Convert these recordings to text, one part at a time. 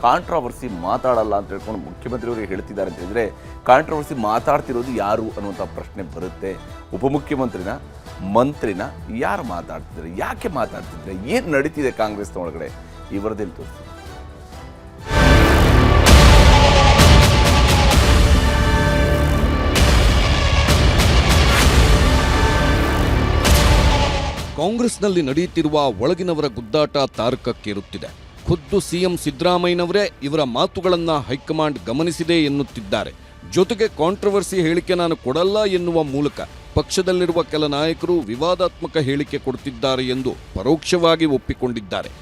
Controversy ಮಾತಾಡಲ್ಲ ಅಂತ ಹೇಳ್ಕೊಂಡು ಮುಖ್ಯಮಂತ್ರಿಯವರಿಗೆ ಹೇಳ್ತಿದ್ದಾರೆ ಅಂತ ಹೇಳಿದರೆ ಕಾಂಟ್ರವರ್ಸಿ ಮಾತಾಡ್ತಿರೋದು ಯಾರು ಅನ್ನುವಂಥ ಪ್ರಶ್ನೆ ಬರುತ್ತೆ. ಉಪಮುಖ್ಯಮಂತ್ರಿನ, ಮಂತ್ರಿನ ಯಾರು ಮಾತಾಡ್ತಿದ್ದಾರೆ, ಯಾಕೆ ಮಾತಾಡ್ತಿದ್ದಾರೆ, ಏನು ನಡೀತಿದೆ ಕಾಂಗ್ರೆಸ್ನ ಒಳಗಡೆ ಈ ವರದಿಯಲ್ಲಿ ತೋರಿಸ್ತೀವಿ. ಕಾಂಗ್ರೆಸ್ನಲ್ಲಿ ನಡೆಯುತ್ತಿರುವ ಒಳಗಿನವರ ಗುದ್ದಾಟ ತಾರಕಕ್ಕೇರುತ್ತಿದೆ. ಖುದ್ದು ಸಿಎಂ ಸಿದ್ದರಾಮಯ್ಯನವರೇ ಇವರ ಮಾತುಗಳನ್ನು ಹೈಕಮಾಂಡ್ ಗಮನಿಸಿದೆ ಎನ್ನುತ್ತಿದ್ದಾರೆ. ಜೊತೆಗೆ ಕಾಂಟ್ರವರ್ಸಿ ಹೇಳಿಕೆ ನಾನು ಕೊಡಲ್ಲ ಎನ್ನುವ ಮೂಲಕ ಪಕ್ಷದಲ್ಲಿರುವ ಕೆಲ ನಾಯಕರು ವಿವಾದಾತ್ಮಕ ಹೇಳಿಕೆ ಕೊಡುತ್ತಿದ್ದಾರೆ ಎಂದು ಪರೋಕ್ಷವಾಗಿ ಒಪ್ಪಿಕೊಂಡಿದ್ದಾರೆ.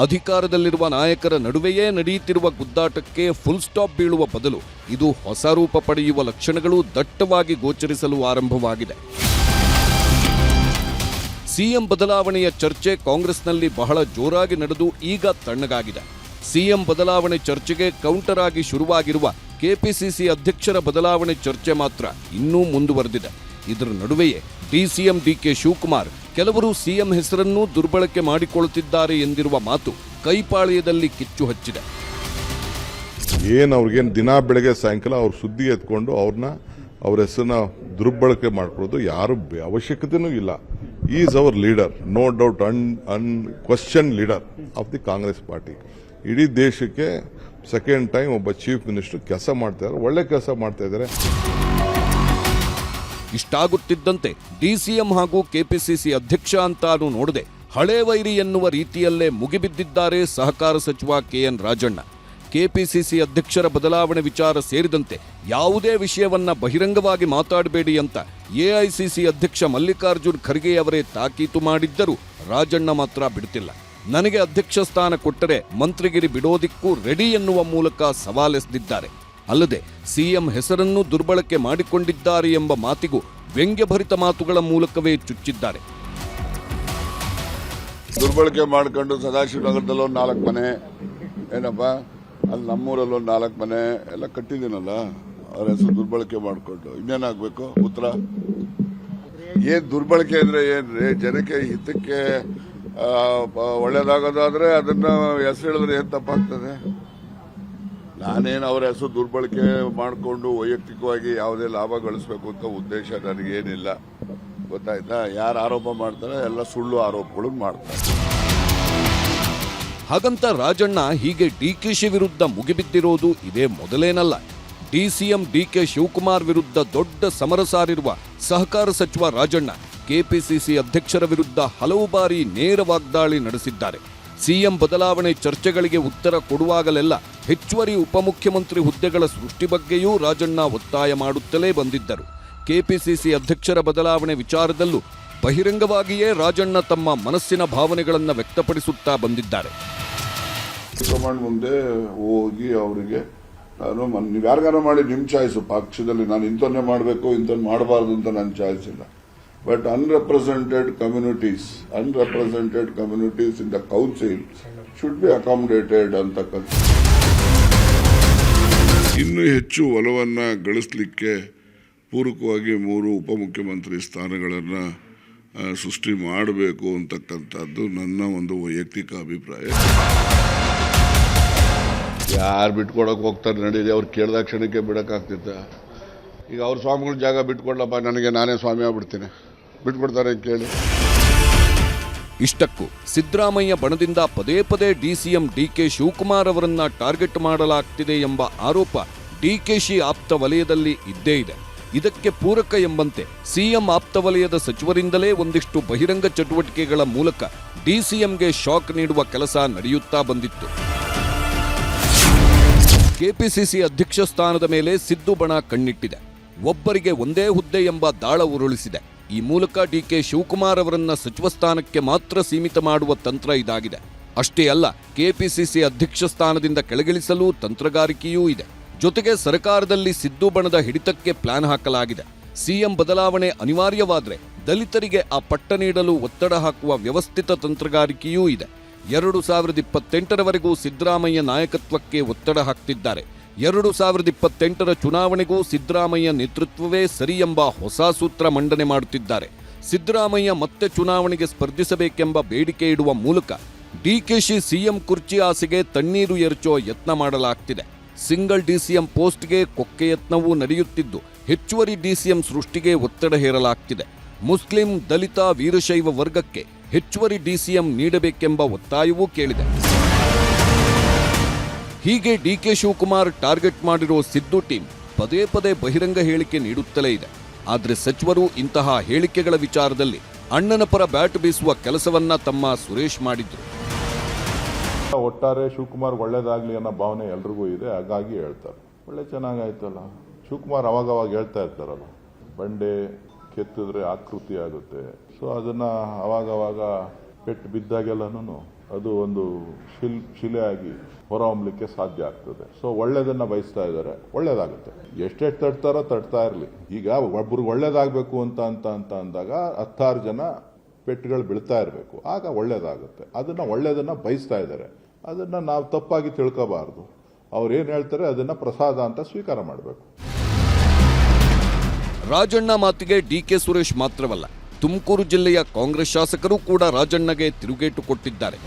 ಅಧಿಕಾರದಲ್ಲಿರುವ ನಾಯಕರ ನಡುವೆಯೇ ನಡೆಯುತ್ತಿರುವ ಗುದ್ದಾಟಕ್ಕೆ ಫುಲ್ ಸ್ಟಾಪ್ ಬೀಳುವ ಬದಲು ಇದು ಹೊಸ ರೂಪ ಪಡೆಯುವ ಲಕ್ಷಣಗಳು ದಟ್ಟವಾಗಿ ಗೋಚರಿಸಲು ಆರಂಭವಾಗಿದೆ. ಸಿಎಂ ಬದಲಾವಣೆಯ ಚರ್ಚೆ ಕಾಂಗ್ರೆಸ್ನಲ್ಲಿ ಬಹಳ ಜೋರಾಗಿ ನಡೆದು ಈಗ ತಣ್ಣಗಾಗಿದೆ. ಸಿಎಂ ಬದಲಾವಣೆ ಚರ್ಚೆಗೆ ಕೌಂಟರ್ ಆಗಿ ಶುರುವಾಗಿರುವ ಕೆಪಿಸಿಸಿ ಅಧ್ಯಕ್ಷರ ಬದಲಾವಣೆ ಚರ್ಚೆ ಮಾತ್ರ ಇನ್ನೂ ಮುಂದುವರೆದಿದೆ. ಇದರ ನಡುವೆಯೇ ಡಿಸಿಎಂ ಡಿಕೆ ಶಿವಕುಮಾರ್ ಕೆಲವರು ಸಿಎಂ ಹೆಸರನ್ನು ದುರ್ಬಳಕೆ ಮಾಡಿಕೊಳ್ಳುತ್ತಿದ್ದಾರೆ ಎಂದಿರುವ ಮಾತು ಕೈಪಾಳ್ಯದಲ್ಲಿ ಕಿಚ್ಚು ಹಚ್ಚಿದೆ. ಅವ್ರಿಗೇನು ದಿನ ಬೆಳಗ್ಗೆ ಸಾಯಂಕಾಲ ಅವ್ರ ಸುದ್ದಿ ಎತ್ಕೊಂಡು ಅವ್ರ ಹೆಸರನ್ನ ದುರ್ಬಳಕೆ ಮಾಡ್ಕೊಳ್ಳೋದು ಯಾರು ಅವಶ್ಯಕತೆನೂ ಇಲ್ಲ. Is our leader, no doubt, unquestioned leader of the Congress party. ಇಡೀ ದೇಶಕ್ಕೆ ಸೆಕೆಂಡ್ ಟೈಮ್ ಒಬ್ಬ ಚೀಫ್ ಮಿನಿಸ್ಟರ್ ಕೆಲಸ ಮಾಡ್ತಾ ಇದ್ದಾರೆ, ಒಳ್ಳೆ ಕೆಲಸ ಮಾಡ್ತಾ ಇದ್ದಾರೆ. ಇಷ್ಟಾಗುತ್ತಿದ್ದಂತೆ ಡಿಸಿಎಂ ಹಾಗೂ ಕೆಪಿಸಿಸಿ ಅಧ್ಯಕ್ಷ ಅಂತಾನು ನೋಡದೆ ಹಳೇ ವೈರಿ ಎನ್ನುವ ರೀತಿಯಲ್ಲೇ ಮುಗಿಬಿದ್ದಿದ್ದಾರೆ ಸಹಕಾರ ಸಚಿವ ಕೆಎನ್ ರಾಜಣ್ಣ. ಕೆಪಿಸಿಸಿ ಅಧ್ಯಕ್ಷರ ಬದಲಾವಣೆ ವಿಚಾರ ಸೇರಿದಂತೆ ಯಾವುದೇ ವಿಷಯವನ್ನ ಬಹಿರಂಗವಾಗಿ ಮಾತಾಡಬೇಡಿ ಅಂತ ಎಐಸಿಸಿ ಅಧ್ಯಕ್ಷ ಮಲ್ಲಿಕಾರ್ಜುನ್ ಖರ್ಗೆ ಅವರೇ ತಾಕೀತು ಮಾಡಿದ್ದರೂ ರಾಜಣ್ಣ ಮಾತ್ರ ಬಿಡ್ತಿಲ್ಲ. ನನಗೆ ಅಧ್ಯಕ್ಷ ಸ್ಥಾನ ಕೊಟ್ಟರೆ ಮಂತ್ರಿಗಿರಿ ಬಿಡೋದಿಕ್ಕೂ ರೆಡಿ ಎನ್ನುವ ಮೂಲಕ ಸವಾಲೆಸೆದಿದ್ದಾರೆ. ಅಲ್ಲದೆ ಸಿಎಂ ಹೆಸರನ್ನು ದುರ್ಬಳಕೆ ಮಾಡಿಕೊಂಡಿದ್ದಾರೆ ಎಂಬ ಮಾತಿಗೂ ವ್ಯಂಗ್ಯಭರಿತ ಮಾತುಗಳ ಮೂಲಕವೇ ಚುಚ್ಚಿದ್ದಾರೆ. ದುರ್ಬಳಕೆ ಮಾಡ್ಕೊಂಡು ಸದಾಶಿವನಗರದಲ್ಲಿ ಒಂದು 4 ಮನೆ, ಏನಪ್ಪ ಅಲ್ಲಿ ನಮ್ಮೂರಲ್ಲಿ ಒಂದು 4 ಮನೆ ಎಲ್ಲ ಕಟ್ಟಿದ್ದೀನಲ್ಲ, ಅವ್ರ ಹೆಸರು ದುರ್ಬಳಕೆ ಮಾಡಿಕೊಂಡು ಇನ್ನೇನಾಗಬೇಕು ಉತ್ತರ? ಏನ್ ದುರ್ಬಳಕೆ ಅಂದ್ರೆ ಏನ್ರಿ? ಜನಕ್ಕೆ ಹಿತಕ್ಕೆ ಒಳ್ಳೇದಾಗೋದಾದ್ರೆ ಅದನ್ನ ಹೆಸರು ಹೇಳಿದ್ರೆ ಏನ್ ತಪ್ಪಾಗ್ತದೆ? ನಾನೇನು ಅವರ ಹೆಸರು ದುರ್ಬಳಕೆ ಮಾಡಿಕೊಂಡು ವೈಯಕ್ತಿಕವಾಗಿ ಯಾವುದೇ ಲಾಭ ಗಳಿಸಬೇಕು ಅಂತ ಉದ್ದೇಶ ನನಗೇನಿಲ್ಲ, ಗೊತ್ತಾಯ್ತಾ? ಯಾರು ಆರೋಪ ಮಾಡ್ತಾರೆ ಎಲ್ಲ ಸುಳ್ಳು ಆರೋಪಗಳು ಮಾಡ್ತಾರೆ. ಹಾಗಂತ ರಾಜಣ್ಣ ಹೀಗೆ ಡಿಕೆಶಿ ವಿರುದ್ಧ ಮುಗಿಬಿದ್ದಿರೋದು ಇದೇ ಮೊದಲೇನಲ್ಲ. ಡಿಸಿಎಂ ಡಿಕೆ ಶಿವಕುಮಾರ್ ವಿರುದ್ಧ ದೊಡ್ಡ ಸಮರ ಸಾರಿರುವ ಸಹಕಾರ ಸಚಿವ ರಾಜಣ್ಣ ಕೆಪಿಸಿಸಿ ಅಧ್ಯಕ್ಷರ ವಿರುದ್ಧ ಹಲವು ಬಾರಿ ನೇರ ವಾಗ್ದಾಳಿ ನಡೆಸಿದ್ದಾರೆ. ಸಿಎಂ ಬದಲಾವಣೆ ಚರ್ಚೆಗಳಿಗೆ ಉತ್ತರ ಕೊಡುವಾಗಲೆಲ್ಲ ಹೆಚ್ಚುವರಿ ಉಪಮುಖ್ಯಮಂತ್ರಿ ಹುದ್ದೆಗಳ ಸೃಷ್ಟಿ ಬಗ್ಗೆಯೂ ರಾಜಣ್ಣ ಒತ್ತಾಯ ಮಾಡುತ್ತಲೇ ಬಂದಿದ್ದರು. ಕೆಪಿಸಿಸಿ ಅಧ್ಯಕ್ಷರ ಬದಲಾವಣೆ ವಿಚಾರದಲ್ಲೂ ಬಹಿರಂಗವಾಗಿಯೇ ರಾಜಣ್ಣ ತಮ್ಮ ಮನಸ್ಸಿನ ಭಾವನೆಗಳನ್ನು ವ್ಯಕ್ತಪಡಿಸುತ್ತಾ ಬಂದಿದ್ದಾರೆ. ಹೈಕಮಾಂಡ್ ಮುಂದೆ ಹೋಗಿ ಅವರಿಗೆ ನೀವು ಯಾರಿಗಾರ ಮಾಡಿ ನಿಮ್ಮ ಚಾಯ್ಸು, ಪಕ್ಷದಲ್ಲಿ ನಾನು ಇಂಥನ್ನೇ ಮಾಡಬೇಕು ಇಂಥನ್ನು ಮಾಡಬಾರ್ದು ಅಂತ ನನ್ನ ಚಾಯ್ಸ್ ಇಲ್ಲ. But unrepresented communities in the council should be accommodated ಅಂತಕ್ಕಂಥ. ಇನ್ನೂ ಹೆಚ್ಚು ಒಲವನ್ನ ಗಳಿಸಲಿಕ್ಕೆ ಪೂರಕವಾಗಿ 3 ಉಪಮುಖ್ಯಮಂತ್ರಿ ಸ್ಥಾನಗಳನ್ನು ಸೃಷ್ಟಿ ಮಾಡಬೇಕು ಅಂತಕ್ಕಂಥದ್ದು ನನ್ನ ಒಂದು ವೈಯಕ್ತಿಕ ಅಭಿಪ್ರಾಯ. ಯಾರು ಬಿಟ್ಕೊಡಕ್ಕೆ ಹೋಗ್ತಾರೆ ನಡೀಲಿ, ಅವ್ರು ಕೇಳಿದ ಕ್ಷಣಕ್ಕೆ ಬಿಡಕ್ಕಾಗ್ತಿತ್ತ? ಈಗ ಅವ್ರ ಸ್ವಾಮಿಗಳ ಜಾಗ ಬಿಟ್ಕೊಡ್ಲಪ್ಪ, ನನಗೆ ನಾನೇ ಸ್ವಾಮಿ ಆಗ್ಬಿಡ್ತೀನಿ, ಬಿಟ್ಕೊಡ್ತಾರೆ ಕೇಳಿ. ಇಷ್ಟಕ್ಕೂ ಸಿದ್ದರಾಮಯ್ಯ ಬಣದಿಂದ ಪದೇ ಪದೇ ಡಿಸಿಎಂ ಡಿಕೆ ಶಿವಕುಮಾರ್ ಅವರನ್ನ ಟಾರ್ಗೆಟ್ ಮಾಡಲಾಗ್ತಿದೆ ಎಂಬ ಆರೋಪ ಡಿಕೆಶಿ ಆಪ್ತ ವಲಯದಲ್ಲಿ ಇದ್ದೇ ಇದೆ. ಇದಕ್ಕೆ ಪೂರಕ ಎಂಬಂತೆ ಸಿಎಂ ಆಪ್ತ ವಲಯದ ಸಚಿವರಿಂದಲೇ ಒಂದಿಷ್ಟು ಬಹಿರಂಗ ಚಟುವಟಿಕೆಗಳ ಮೂಲಕ ಡಿಸಿಎಂಗೆ ಶಾಕ್ ನೀಡುವ ಕೆಲಸ ನಡೆಯುತ್ತಾ ಬಂದಿತ್ತು. ಕೆಪಿಸಿಸಿ ಅಧ್ಯಕ್ಷ ಸ್ಥಾನದ ಮೇಲೆ ಸಿದ್ದು ಬಣ ಕಣ್ಣಿಟ್ಟಿದೆ. ಒಬ್ಬರಿಗೆ ಒಂದೇ ಹುದ್ದೆ ಎಂಬ ದಾಳ ಉರುಳಿಸಿದೆ. ಈ ಮೂಲಕ ಡಿಕೆ ಶಿವಕುಮಾರ್ ಅವರನ್ನ ಸಚಿವ ಸ್ಥಾನಕ್ಕೆ ಮಾತ್ರ ಸೀಮಿತ ಮಾಡುವ ತಂತ್ರ ಇದಾಗಿದೆ. ಅಷ್ಟೇ ಅಲ್ಲ, ಕೆಪಿಸಿಸಿ ಅಧ್ಯಕ್ಷ ಸ್ಥಾನದಿಂದ ಕೆಳಗಿಳಿಸಲು ತಂತ್ರಗಾರಿಕೆಯೂ ಇದೆ. ಜೊತೆಗೆ ಸರ್ಕಾರದಲ್ಲಿ ಸಿದ್ದು ಬಣದ ಹಿಡಿತಕ್ಕೆ ಪ್ಲಾನ್ ಹಾಕಲಾಗಿದೆ. ಸಿಎಂ ಬದಲಾವಣೆ ಅನಿವಾರ್ಯವಾದರೆ ದಲಿತರಿಗೆ ಆ ಪಟ್ಟ ನೀಡಲು ಒತ್ತಡ ಹಾಕುವ ವ್ಯವಸ್ಥಿತ ತಂತ್ರಗಾರಿಕೆಯೂ ಇದೆ. 2028ರವರೆಗೂ ಸಿದ್ದರಾಮಯ್ಯ ನಾಯಕತ್ವಕ್ಕೆ ಒತ್ತಡ ಹಾಕ್ತಿದ್ದಾರೆ. 2028ರ ಚುನಾವಣೆಗೂ ಸಿದ್ದರಾಮಯ್ಯ ನೇತೃತ್ವವೇ ಸರಿ ಎಂಬ ಹೊಸ ಸೂತ್ರ ಮಂಡನೆ ಮಾಡುತ್ತಿದ್ದಾರೆ. ಸಿದ್ದರಾಮಯ್ಯ ಮತ್ತೆ ಚುನಾವಣೆಗೆ ಸ್ಪರ್ಧಿಸಬೇಕೆಂಬ ಬೇಡಿಕೆ ಇಡುವ ಮೂಲಕ ಡಿಕೆಶಿ ಸಿಎಂ ಕುರ್ಚಿ ಆಸೆಗೆ ತಣ್ಣೀರು ಎರಚೋ ಯತ್ನ ಮಾಡಲಾಗ್ತಿದೆ. ಸಿಂಗಲ್ ಡಿಸಿಎಂ ಪೋಸ್ಟ್ಗೆ ಕೊಕ್ಕೆ ಯತ್ನವೂ ನಡೆಯುತ್ತಿದ್ದು ಹೆಚ್ಚುವರಿ ಡಿಸಿಎಂ ಸೃಷ್ಟಿಗೆ ಒತ್ತಡ ಹೇರಲಾಗ್ತಿದೆ. ಮುಸ್ಲಿಂ, ದಲಿತ, ವೀರಶೈವ ವರ್ಗಕ್ಕೆ ಹೆಚ್ಚುವರಿ ಡಿಸಿಎಂ ನೀಡಬೇಕೆಂಬ ಒತ್ತಾಯವೂ ಕೇಳಿದೆ. ಹೀಗೆ ಡಿಕೆ ಶಿವಕುಮಾರ್ ಟಾರ್ಗೆಟ್ ಮಾಡಿರೋ ಸಿದ್ದು ಟೀಮ್ ಪದೇ ಪದೇ ಬಹಿರಂಗ ಹೇಳಿಕೆ ನೀಡುತ್ತಲೇ ಇದೆ. ಆದರೆ ಸಚಿವರು ಇಂತಹ ಹೇಳಿಕೆಗಳ ವಿಚಾರದಲ್ಲಿ ಅಣ್ಣನ ಪರ ಬ್ಯಾಟ್ ಬೀಸುವ ಕೆಲಸವನ್ನ ತಮ್ಮ ಸುರೇಶ್ ಮಾಡಿದ್ರು. ಒಟ್ಟಾರೆ ಶಿವಕುಮಾರ್ ಒಳ್ಳೇದಾಗ್ಲಿ ಅನ್ನೋ ಭಾವನೆ ಎಲ್ರಿಗೂ ಇದೆ, ಹಾಗಾಗಿ ಹೇಳ್ತಾರೆ. ಒಳ್ಳೆ ಚೆನ್ನಾಗಾಯ್ತಲ್ಲ. ಶಿವಕುಮಾರ್ ಅವಾಗ ಹೇಳ್ತಾ ಇರ್ತಾರಲ್ಲ, ಬಂಡೆ ಕೆತ್ತಿದ್ರೆ ಆಕೃತಿ ಆಗುತ್ತೆ. ಸೊ ಅದನ್ನ ಅವಾಗ ಪೆಟ್ಟು ಬಿದ್ದಾಗೆಲ್ಲನೂ ಅದು ಒಂದು ಶಿಲೆ ಆಗಿ ಹೊರಹೊಮ್ಮಲಿಕ್ಕೆ ಸಾಧ್ಯ ಆಗ್ತದೆ. ಸೊ ಒಳ್ಳೇದನ್ನ ಬಯಸ್ತಾ ಇದ್ದಾರೆ, ಒಳ್ಳೇದಾಗುತ್ತೆ. ಎಷ್ಟೆಷ್ಟು ತಟ್ತಾ ಇರಲಿ. ಈಗ ಒಬ್ರಿಗೆ ಒಳ್ಳೇದಾಗಬೇಕು ಅಂತ ಅಂದಾಗ 16 ಜನ ಪೆಟ್ಟುಗಳು ಬೀಳ್ತಾ ಇರಬೇಕು, ಆಗ ಒಳ್ಳೇದಾಗುತ್ತೆ. ಒಳ್ಳೇದನ್ನ ಬಯಸ್ತಾ ಇದ್ದಾರೆ. ಅದನ್ನ ನಾವು ತಪ್ಪಾಗಿ ತಿಳ್ಕೋಬಾರ್ದು. ಅವ್ರು ಏನ್ ಹೇಳ್ತಾರೆ ಅದನ್ನ ಪ್ರಸಾದ ಅಂತ ಸ್ವೀಕಾರ ಮಾಡಬೇಕು. ರಾಜಣ್ಣ ಮಾತಿಗೆ ಡಿಕೆ ಸುರೇಶ್ ಮಾತ್ರವಲ್ಲ, ತುಮಕೂರು ಜಿಲ್ಲೆಯ ಕಾಂಗ್ರೆಸ್ ಶಾಸಕರು ಕೂಡ ರಾಜಣ್ಣಗೆ ತಿರುಗೇಟು ಕೊಟ್ಟಿದ್ದಾರೆ.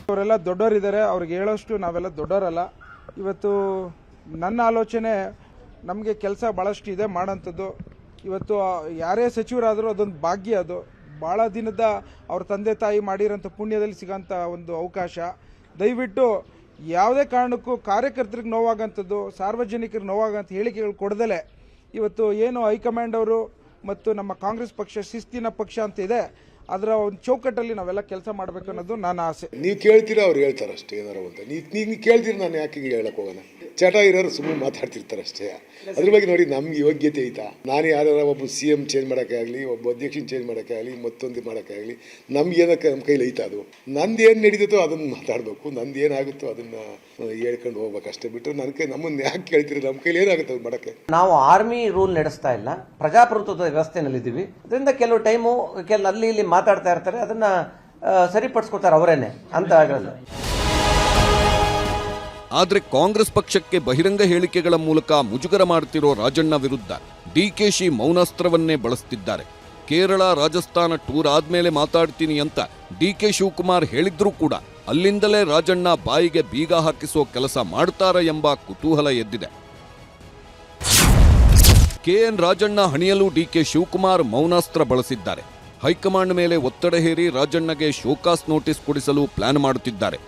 ಅವರೆಲ್ಲ ದೊಡ್ಡವರಿದ್ದಾರೆ, ಅವ್ರಿಗೆ ಹೇಳೋಷ್ಟು ನಾವೆಲ್ಲ ದೊಡ್ಡವರಲ್ಲ. ಇವತ್ತು ನನ್ನ ಆಲೋಚನೆ, ನಮಗೆ ಕೆಲಸ ಭಾಳಷ್ಟು ಇದೆ ಮಾಡೋಂಥದ್ದು. ಇವತ್ತು ಯಾರೇ ಸಚಿವರಾದರೂ ಅದೊಂದು ಭಾಗ್ಯ. ಅದು ಭಾಳ ದಿನದ ಅವ್ರ ತಂದೆ ತಾಯಿ ಮಾಡಿರೋಂಥ ಪುಣ್ಯದಲ್ಲಿ ಸಿಗೋಂಥ ಒಂದು ಅವಕಾಶ. ದಯವಿಟ್ಟು ಯಾವುದೇ ಕಾರಣಕ್ಕೂ ಕಾರ್ಯಕರ್ತರಿಗೆ ನೋವಾಗಂಥದ್ದು, ಸಾರ್ವಜನಿಕರಿಗೆ ನೋವಾಗಂಥ ಹೇಳಿಕೆಗಳು ಕೊಡದಲೆ ಇವತ್ತು ಏನು ಹೈಕಮಾಂಡ್ ಅವರು ಮತ್ತು ನಮ್ಮ ಕಾಂಗ್ರೆಸ್ ಪಕ್ಷ ಶಿಸ್ತಿನ ಪಕ್ಷ ಅಂತ ಇದೆ, ಅದರ ಒಂದು ಚೌಕಟ್ಟಲ್ಲಿ ನಾವೆಲ್ಲ ಕೆಲಸ ಮಾಡಬೇಕು ಅನ್ನೋದು ನನ್ನ ಆಸೆ. ನೀವು ಕೇಳ್ತೀರಾ, ಅವ್ರು ಹೇಳ್ತಾರೆ ಅಷ್ಟೇ ಏನಾರ ಅಂತ. ನೀವು ಕೇಳ್ತೀರಿ, ನಾನು ಯಾಕೆ ಹೇಳಕ್ ಹೋಗೋಣ. ಚಟ ಇರೋರು ಸುಮ್ಮನೆ ಮಾತಾಡ್ತಿರ್ತಾರೆ ಅಷ್ಟೇ. ಅದ್ರ ಬಗ್ಗೆ ನೋಡಿ, ನಮ್ಗೆ ಯೋಗ್ಯತೆ ಐತಾ? ನಾನು ಯಾರು ಒಬ್ಬ CM ಚೇಂಜ್ ಮಾಡೋಕ್ಕಾಗಲಿ, ಒಬ್ಬ ಅಧ್ಯಕ್ಷನ ಚೇಂಜ್ ಮಾಡೋಕ್ಕಾಗಲಿ, ಮತ್ತೊಂದು ಮಾಡೋಕ್ಕಾಗಲಿ, ನಮ್ಗೇನಕ್ಕೆ ನಮ್ಮ ಕೈಲಿ ಐತಾ? ಅದು ನಂದು ಏನು ನಡೀತೋ ಅದನ್ನು ಮಾತಾಡಬೇಕು, ನಂದು ಏನಾಗುತ್ತೋ ಅದನ್ನು ಹೇಳ್ಕೊಂಡು ಹೋಗ್ಬೇಕು ಅಷ್ಟೇ. ಬಿಟ್ಟರೆ ನಮ್ಮನ್ನು ಯಾಕೆ ಕೇಳ್ತೀರಿ? ನಮ್ಮ ಕೈಲಿ ಏನಾಗುತ್ತೆ ಅದು ಮಾಡೋಕ್ಕೆ? ನಾವು ಆರ್ಮಿ ರೂಲ್ ನಡೆಸ್ತಾ ಇಲ್ಲ, ಪ್ರಜಾಪ್ರಭುತ್ವದ ವ್ಯವಸ್ಥೆನಲ್ಲಿದ್ದೀವಿ. ಅದರಿಂದ ಕೆಲವು ಟೈಮು ಅಲ್ಲಿ ಇಲ್ಲಿ ಮಾತಾಡ್ತಾ ಇರ್ತಾರೆ, ಅದನ್ನ ಸರಿಪಡಿಸ್ಕೊತಾರೆ ಅವರೇನೆ ಅಂತ ಆಗಲ್ಲ. ಆದರೆ ಕಾಂಗ್ರೆಸ್ ಪಕ್ಷಕ್ಕೆ ಬಹಿರಂಗ ಹೇಳಿಕೆಗಳ ಮೂಲಕ ಮುಜುಗರ ಮಾಡುತ್ತಿರೋ ರಾಜಣ್ಣ ವಿರುದ್ಧ ಡಿಕೆಶಿ ಮೌನಾಸ್ತ್ರವನ್ನೇ ಬಳಸುತ್ತಿದ್ದಾರೆ. ಕೇರಳ, ರಾಜಸ್ಥಾನ ಟೂರ್ ಆದ್ಮೇಲೆ ಮಾತಾಡ್ತೀನಿ ಅಂತ ಡಿಕೆ ಶಿವಕುಮಾರ್ ಹೇಳಿದ್ರೂ ಕೂಡ ಅಲ್ಲಿಂದಲೇ ರಾಜಣ್ಣ ಬಾಯಿಗೆ ಬೀಗ ಹಾಕಿಸೋ ಕೆಲಸ ಮಾಡ್ತಾರ ಎಂಬ ಕುತೂಹಲ ಎದ್ದಿದೆ. KN ರಾಜಣ್ಣ ಹಣಿಯಲು ಡಿಕೆ ಶಿವಕುಮಾರ್ ಮೌನಾಸ್ತ್ರ ಬಳಸಿದ್ದಾರೆ. ಹೈಕಮಾಂಡ್ ಮೇಲೆ ಒತ್ತಡ ಹೇರಿ ರಾಜಣ್ಣಗೆ ಶೋಕಾಸ್ ನೋಟಿಸ್ ಕೊಡಿಸಲು ಪ್ಲಾನ್ ಮಾಡುತ್ತಿದ್ದಾರೆ.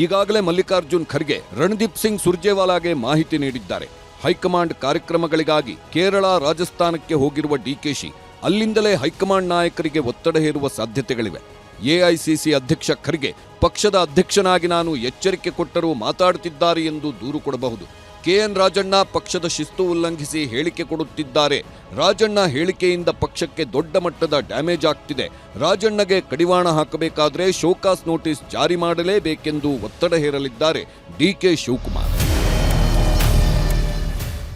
ಈಗಾಗಲೇ ಮಲ್ಲಿಕಾರ್ಜುನ್ ಖರ್ಗೆ ರಣದೀಪ್ ಸಿಂಗ್ ಸುರ್ಜೇವಾಲಾಗೆ ಮಾಹಿತಿ ನೀಡಿದ್ದಾರೆ. ಹೈಕಮಾಂಡ್ ಕಾರ್ಯಕ್ರಮಗಳಿಗಾಗಿ ಕೇರಳ, ರಾಜಸ್ಥಾನಕ್ಕೆ ಹೋಗಿರುವ ಡಿಕೆಶಿ ಅಲ್ಲಿಂದಲೇ ಹೈಕಮಾಂಡ್ ನಾಯಕರಿಗೆ ಒತ್ತಡ ಹೇರುವ ಸಾಧ್ಯತೆಗಳಿವೆ. AICC ಅಧ್ಯಕ್ಷ ಖರ್ಗೆ ಪಕ್ಷದ ಅಧ್ಯಕ್ಷನಾಗಿ ನಾನು ಎಚ್ಚರಿಕೆ ಕೊಟ್ಟರೂ ಮಾತಾಡುತ್ತಿದ್ದಾರೆ ಎಂದು ದೂರು ಕೊಡಬಹುದು. KN ರಾಜಣ್ಣ ಪಕ್ಷದ ಶಿಸ್ತು ಉಲ್ಲಂಘಿಸಿ ಹೇಳಿಕೆ ಕೊಡುತ್ತಿದ್ದಾರೆ. ರಾಜಣ್ಣ ಹೇಳಿಕೆಯಿಂದ ಪಕ್ಷಕ್ಕೆ ದೊಡ್ಡ ಮಟ್ಟದ ಡ್ಯಾಮೇಜ್ ಆಗ್ತಿದೆ. ರಾಜಣ್ಣಗೆ ಕಡಿವಾಣ ಹಾಕಬೇಕಾದ್ರೆ ಶೋಕಾಸ್ ನೋಟಿಸ್ ಜಾರಿ ಮಾಡಲೇಬೇಕೆಂದು ಒತ್ತಡ ಹೇರಲಿದ್ದಾರೆ ಡಿಕೆ ಶಿವಕುಮಾರ್.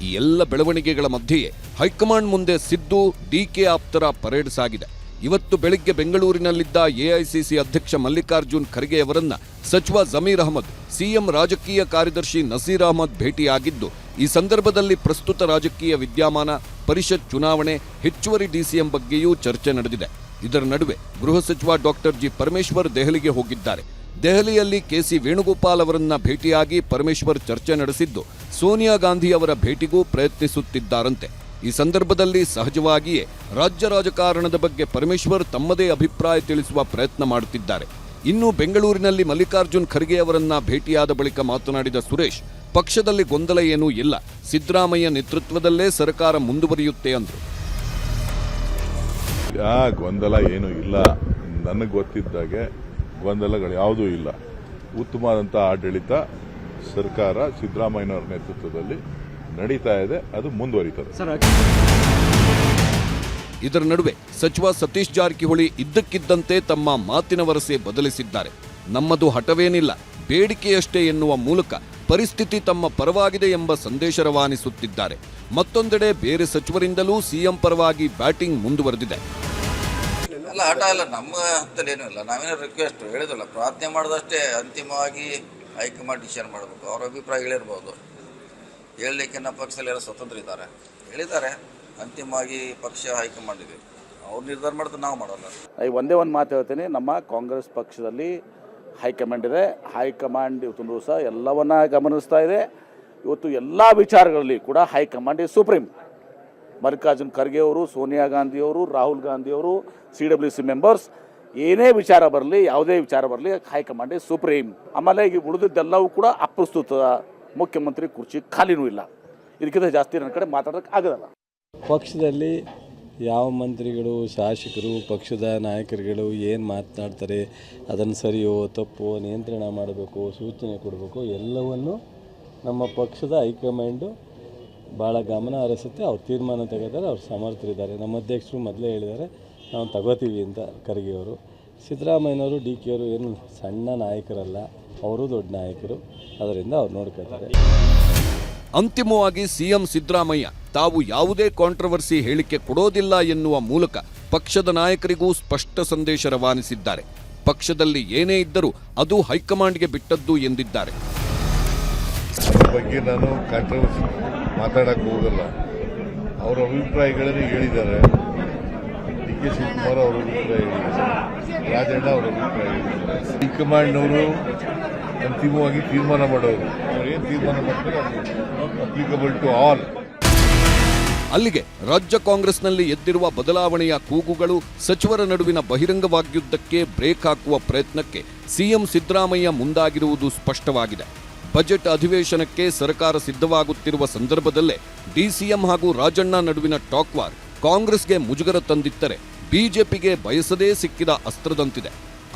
ಈ ಎಲ್ಲ ಬೆಳವಣಿಗೆಗಳ ಮಧ್ಯೆಯೇ ಹೈಕಮಾಂಡ್ ಮುಂದೆ ಸಿದ್ದು, ಡಿಕೆ ಆಪ್ತರ ಪರೇಡ್ ಸಾಗಿದೆ. ಇವತ್ತು ಬೆಳಿಗ್ಗೆ ಬೆಂಗಳೂರಿನಲ್ಲಿದ್ದ AICC ಅಧ್ಯಕ್ಷ ಮಲ್ಲಿಕಾರ್ಜುನ್ ಖರ್ಗೆ ಅವರನ್ನ ಸಚಿವ ಜಮೀರ್ ಅಹಮದ್, CM ರಾಜಕೀಯ ಕಾರ್ಯದರ್ಶಿ ನಸೀರ್ ಅಹಮದ್ ಭೇಟಿಯಾಗಿದ್ದು, ಈ ಸಂದರ್ಭದಲ್ಲಿ ಪ್ರಸ್ತುತ ರಾಜಕೀಯ ವಿದ್ಯಮಾನ, ಪರಿಷತ್ ಚುನಾವಣೆ, ಹೆಚ್ಚುವರಿ DCM ಬಗ್ಗೆಯೂ ಚರ್ಚೆ ನಡೆದಿದೆ. ಇದರ ನಡುವೆ ಗೃಹ ಸಚಿವ ಡಾಕ್ಟರ್ ಜಿ ಪರಮೇಶ್ವರ್ ದೆಹಲಿಗೆ ಹೋಗಿದ್ದಾರೆ. ದೆಹಲಿಯಲ್ಲಿ KC ವೇಣುಗೋಪಾಲ್ ಅವರನ್ನ ಭೇಟಿಯಾಗಿ ಪರಮೇಶ್ವರ್ ಚರ್ಚೆ ನಡೆಸಿದ್ದು, ಸೋನಿಯಾ ಗಾಂಧಿ ಅವರ ಭೇಟಿಗೂ ಪ್ರಯತ್ನಿಸುತ್ತಿದ್ದಾರಂತೆ. ಈ ಸಂದರ್ಭದಲ್ಲಿ ಸಹಜವಾಗಿಯೇ ರಾಜ್ಯ ರಾಜಕಾರಣದ ಬಗ್ಗೆ ಪರಮೇಶ್ವರ್ ತಮ್ಮದೇ ಅಭಿಪ್ರಾಯ ತಿಳಿಸುವ ಪ್ರಯತ್ನ ಮಾಡುತ್ತಿದ್ದಾರೆ. ಇನ್ನು ಬೆಂಗಳೂರಿನಲ್ಲಿ ಮಲ್ಲಿಕಾರ್ಜುನ್ ಖರ್ಗೆ ಅವರನ್ನ ಭೇಟಿಯಾದ ಬಳಿಕ ಮಾತನಾಡಿದ ಸುರೇಶ್, ಪಕ್ಷದಲ್ಲಿ ಗೊಂದಲ ಏನೂ ಇಲ್ಲ, ಸಿದ್ದರಾಮಯ್ಯ ನೇತೃತ್ವದಲ್ಲೇ ಸರ್ಕಾರ ಮುಂದುವರಿಯುತ್ತೆ ಅಂದರು. ಗೊಂದಲ ಏನೂ ಇಲ್ಲ, ನನಗೆ ಗೊತ್ತಿದ್ದಾಗೆ ಗೊಂದಲಗಳು ಯಾವುದೂ ಇಲ್ಲ. ಉತ್ತಮವಾದಂಥ ಆಡಳಿತ ಸರ್ಕಾರ ಸಿದ್ದರಾಮಯ್ಯನವರ ನೇತೃತ್ವದಲ್ಲಿ ನಡೀತಾ ಇದೆ, ಅದು ಮುಂದುವರಿತದೆ. ಇದರ ನಡುವೆ ಸಚಿವ ಸತೀಶ್ ಜಾರಕಿಹೊಳಿ ಇದ್ದಕ್ಕಿದ್ದಂತೆ ತಮ್ಮ ಮಾತಿನ ವರಸೆ ಬದಲಿಸಿದ್ದಾರೆ. ನಮ್ಮದು ಹಠವೇನಿಲ್ಲ, ಬೇಡಿಕೆಯಷ್ಟೇ ಎನ್ನುವ ಮೂಲಕ ಪರಿಸ್ಥಿತಿ ತಮ್ಮ ಪರವಾಗಿದೆ ಎಂಬ ಸಂದೇಶ ರವಾನಿಸುತ್ತಿದ್ದಾರೆ. ಮತ್ತೊಂದೆಡೆ ಬೇರೆ ಸಚಿವರಿಂದಲೂ CM ಪರವಾಗಿ ಬ್ಯಾಟಿಂಗ್ ಮುಂದುವರೆದಿದೆ. ಎಲ್ಲ ಹಠ ಇಲ್ಲ, ನಮ್ಮ ಹತ್ತಲೇನೂ ಇಲ್ಲ. ನಾವೇನೋ ರಿಕ್ವೆಸ್ಟ್ ಹೇಳಿದಲ್ಲ, ಪ್ರಾರ್ಥನೆ ಮಾಡೋದಷ್ಟೇ. ಅಂತಿಮವಾಗಿ ಹೈಕಮಾಂಡ್ ಡಿಸಿಷನ್ ಮಾಡಬೇಕು. ಅವರ ಅಭಿಪ್ರಾಯ ಹೇಳಿರ್ಬೋದು, ಹೇಳಲಿಕ್ಕೆ ನಮ್ಮ ಪಕ್ಷದಲ್ಲಿ ಎಲ್ಲ ಸ್ವತಂತ್ರ ಇದ್ದಾರೆ, ಹೇಳಿದ್ದಾರೆ. ಅಂತಿಮವಾಗಿ ಪಕ್ಷ ಹೈಕಮಾಂಡ್ ಇದೆ, ಅವ್ರು ನಿರ್ಧಾರ ಮಾಡ್ತಾರೆ, ನಾವು ಮಾಡೋಲ್ಲ. ಒಂದೇ ಒಂದು ಮಾತು ಹೇಳ್ತೀನಿ, ನಮ್ಮ ಕಾಂಗ್ರೆಸ್ ಪಕ್ಷದಲ್ಲಿ ಹೈಕಮಾಂಡ್ ಇದೆ. ಹೈಕಮಾಂಡ್ ಇವತ್ತು ಸಹ ಎಲ್ಲವನ್ನ ಗಮನಿಸ್ತಾ ಇದೆ. ಇವತ್ತು ಎಲ್ಲ ವಿಚಾರಗಳಲ್ಲಿ ಕೂಡ high command is supreme. Mallikarjun Kharge ಅವರು, ಸೋನಿಯಾ ಗಾಂಧಿ ಅವರು, ರಾಹುಲ್ ಗಾಂಧಿ ಅವರು, CWC ಮೆಂಬರ್ಸ್, ಏನೇ ವಿಚಾರ ಬರಲಿ, ಯಾವುದೇ ವಿಚಾರ ಬರಲಿ, ಹೈಕಮಾಂಡ್ is ಸುಪ್ರೀಂ. ಆಮೇಲೆ ಈಗ ಉಳಿದಿದ್ದೆಲ್ಲವೂ ಕೂಡ ಅಪ್ರಸ್ತುತ. ಮುಖ್ಯಮಂತ್ರಿ ಕುರ್ಚಿ ಖಾಲಿನೂ ಇಲ್ಲ. ಇದಕ್ಕಿಂತ ಜಾಸ್ತಿ ನನ್ನ ಕಡೆ ಮಾತಾಡೋಕ್ಕೆ ಆಗೋದಲ್ಲ. ಪಕ್ಷದಲ್ಲಿ ಯಾವ ಮಂತ್ರಿಗಳು, ಶಾಸಕರು, ಪಕ್ಷದ ನಾಯಕರುಗಳು ಏನು ಮಾತನಾಡ್ತಾರೆ, ಅದನ್ನು ಸರಿಯೋ ತಪ್ಪೋ ನಿಯಂತ್ರಣ ಮಾಡಬೇಕು, ಸೂಚನೆ ಕೊಡಬೇಕು, ಎಲ್ಲವನ್ನು ನಮ್ಮ ಪಕ್ಷದ ಹೈಕಮಾಂಡು ಭಾಳ ಗಮನ ಹರಿಸುತ್ತೆ. ಅವ್ರು ತೀರ್ಮಾನ ತೆಗೆದಾರೆ, ಅವ್ರು ಸಮರ್ಥರಿದ್ದಾರೆ. ನಮ್ಮ ಅಧ್ಯಕ್ಷರು ಮೊದಲೇ ಹೇಳಿದ್ದಾರೆ, ನಾವು ತಗೋತೀವಿ ಅಂತ. ಖರ್ಗೆಯವರು, ಸಿದ್ದರಾಮಯ್ಯನವರು, DK ಅವರು ಏನು ಸಣ್ಣ ನಾಯಕರಲ್ಲ, ಅವರು ದೊಡ್ಡ ನಾಯಕರು. ಅದರಿಂದ ಅವ್ರು ನೋಡ್ಕೊತಾರೆ. ಅಂತಿಮವಾಗಿ ಸಿಎಂ ಸಿದ್ದರಾಮಯ್ಯ ತಾವು ಯಾವುದೇ ಕಾಂಟ್ರವರ್ಸಿ ಹೇಳಿಕೆ ಕೊಡೋದಿಲ್ಲ ಎನ್ನುವ ಮೂಲಕ ಪಕ್ಷದ ನಾಯಕರಿಗೂ ಸ್ಪಷ್ಟ ಸಂದೇಶ ರವಾನಿಸಿದ್ದಾರೆ. ಪಕ್ಷದಲ್ಲಿ ಏನೇ ಇದ್ದರೂ ಅದು ಹೈಕಮಾಂಡ್ಗೆ ಬಿಟ್ಟದ್ದು ಎಂದಿದ್ದಾರೆ. ಅದ್ರ ಬಗ್ಗೆ ನಾನು ಕಾಂಟ್ರವರ್ಸಿ ಮಾತಾಡಕ್ಕೆ ಹೋಗಲ್ಲ. ಅವರ ಅಭಿಪ್ರಾಯಗಳನ್ನು ಹೇಳಿದ್ದಾರೆ. DK ಶಿವಕುಮಾರ್ ಅವರ ಅಭಿಪ್ರಾಯ ಹೇಳಿದ್ದಾರೆ, ರಾಜಣ್ಣ ಅವರ ಅಭಿಪ್ರಾಯ ಹೇಳಿದ್ದಾರೆ. ಹೈಕಮಾಂಡ್ನವರು ಅಂತಿಮವಾಗಿ ತೀರ್ಮಾನ ಮಾಡೋರು. ಅವ್ರೇನು ತೀರ್ಮಾನ ಮಾಡ್ತಾರೆ ಅದು ಅಪ್ಲಿಕಬಲ್ ಟು ಆಲ್. ಅಲ್ಲಿಗೆ ರಾಜ್ಯ ಕಾಂಗ್ರೆಸ್ನಲ್ಲಿ ಎದ್ದಿರುವ ಬದಲಾವಣೆಯ ಕೂಗುಗಳು, ಸಚಿವರ ನಡುವಿನ ಬಹಿರಂಗ ವಾಗ್ಯುದ್ಧಕ್ಕೆ ಬ್ರೇಕ್ ಹಾಕುವ ಪ್ರಯತ್ನಕ್ಕೆ ಸಿಎಂ ಸಿದ್ದರಾಮಯ್ಯ ಮುಂದಾಗಿರುವುದು ಸ್ಪಷ್ಟವಾಗಿದೆ. ಬಜೆಟ್ ಅಧಿವೇಶನಕ್ಕೆ ಸರ್ಕಾರ ಸಿದ್ಧವಾಗುತ್ತಿರುವ ಸಂದರ್ಭದಲ್ಲೇ DCM ಹಾಗೂ ರಾಜಣ್ಣ ನಡುವಿನ ಟಾಕ್ ವಾರ್ ಕಾಂಗ್ರೆಸ್ಗೆ ಮುಜುಗರ ತಂದಿತ್ತರೆ ಬಿಜೆಪಿಗೆ ಬಯಸದೇ ಸಿಕ್ಕಿದ ಅಸ್ತ್ರದಂತಿದೆ.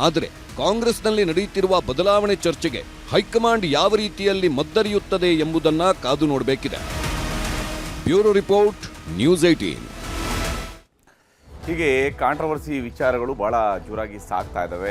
ಆದರೆ ಕಾಂಗ್ರೆಸ್ನಲ್ಲಿ ನಡೆಯುತ್ತಿರುವ ಬದಲಾವಣೆ ಚರ್ಚೆಗೆ ಹೈಕಮಾಂಡ್ ಯಾವ ರೀತಿಯಲ್ಲಿ ಮದ್ದರಿಯುತ್ತದೆ ಎಂಬುದನ್ನ ಕಾದು ನೋಡಬೇಕಿದೆ. Bureau report, news 18. ಹೀಗೆ ಕಾಂಟ್ರವರ್ಸಿ ವಿಚಾರಗಳು ಬಹಳ ಜೋರಾಗಿ ಸಾಗ್ತಾ ಇದ್ದಾವೆ.